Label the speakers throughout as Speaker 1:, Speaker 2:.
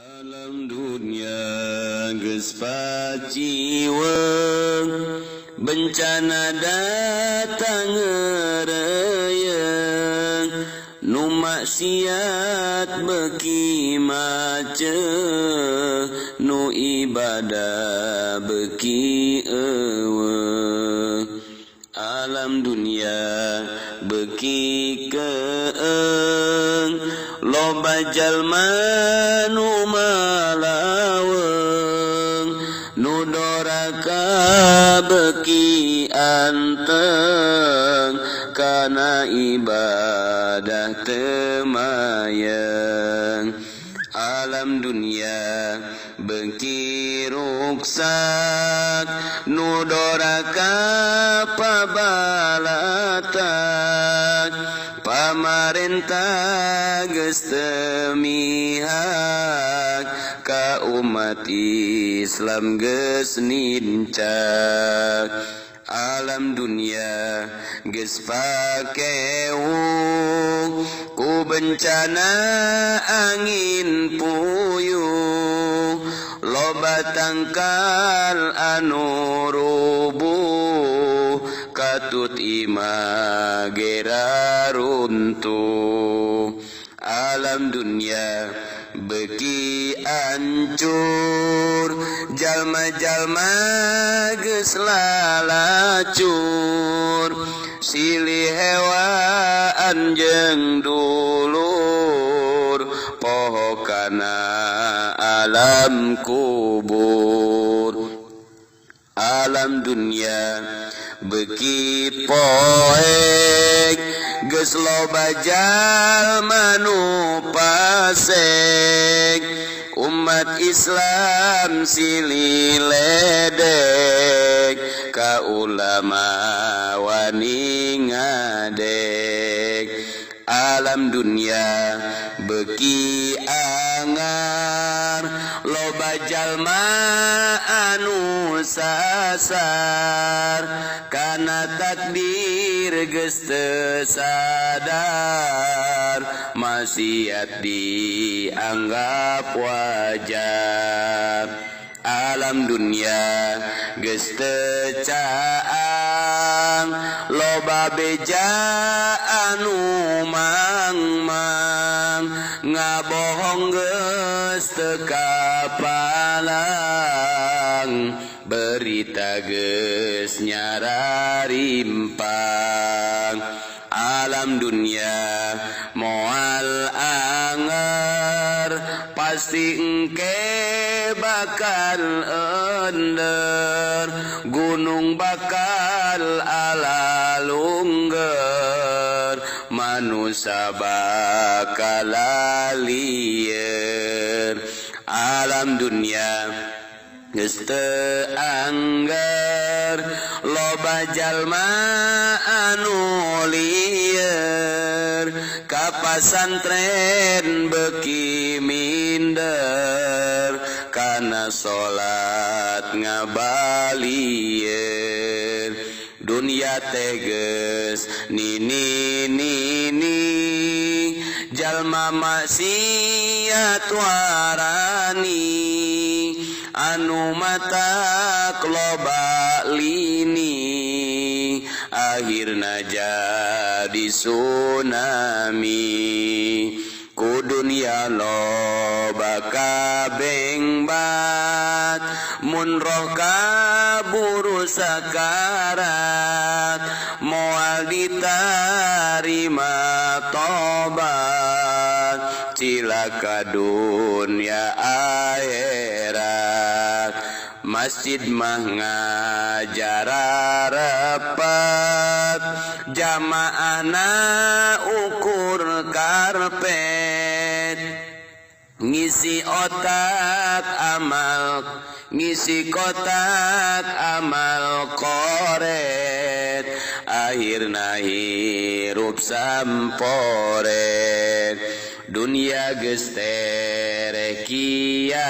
Speaker 1: Alam dunia geus paciweung, bencana datang ngeureyeung, nu maksiat beuki maceuh, nu ibadah beuki eueuh. Alam dunia beuki keung, loba jalma nu malaweung, nu doraka beuki anteng, kana ibadah teu mayeng. Alam dunia beuki ruksak, nu doraka pabalatak, pamarentah geus teu mihak, ka umat Islam geus nincak. Alam dunia geus pakewuh, ku bencana angin puyuh, loba tangkal anu rubuh, katut imah gera runtuh. Alam dunia beuki ancur, jalma-jalma geus lalacur, silih hewaan jeung dulur, poho kana alam kubur. Alam dunia beuki poek, geus loba jalma nu pasek, umat Islam silih ledek, ka ulama wani ngadek. Alam dunia beuki angar, loba jalma anu sasar, kana takdir geus teu sadar, maksiat dianggap wajar. Alam dunia geus teu caang, loba beja anu mangmang, ngabohong geus teu kapalang, berita geus nyararimpang. Alam dunia moal anger, pasti engke bakal ender, gunung bakal alalungger, manusia bakal lieur. Alam dunia geus teu angger, loba jalma anu lieur, ka pasantren beuki minder, kana salat ngabalieur. Dunia teh geus nini-nini, jalma maksiat warani, anu matak loba lini, akhirna jadi tsunami. Ku dunia loba kabengbat, mun roh kaburu sakarat, moal ditarima tobat, cilaka dunia akhirat. Masjid mah ngajar rapat, jamaahna ukur karpet, ngisi otak amal, ngisi kotak amal koret, akhirna hirup samporet. Dunia geus tere kiamat,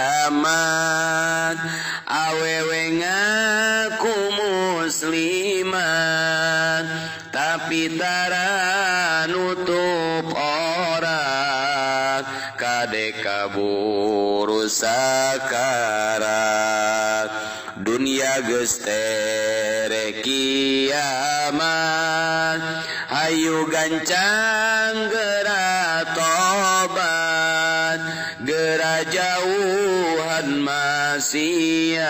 Speaker 1: awewe ngaku muslimat, tapi tara nutup aurat, kade kaburu sakarat dunia geus tere kiamat hayu gancang geura tobat geura jauhan maksiat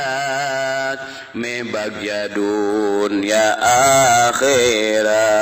Speaker 1: me bagja dunya akhirat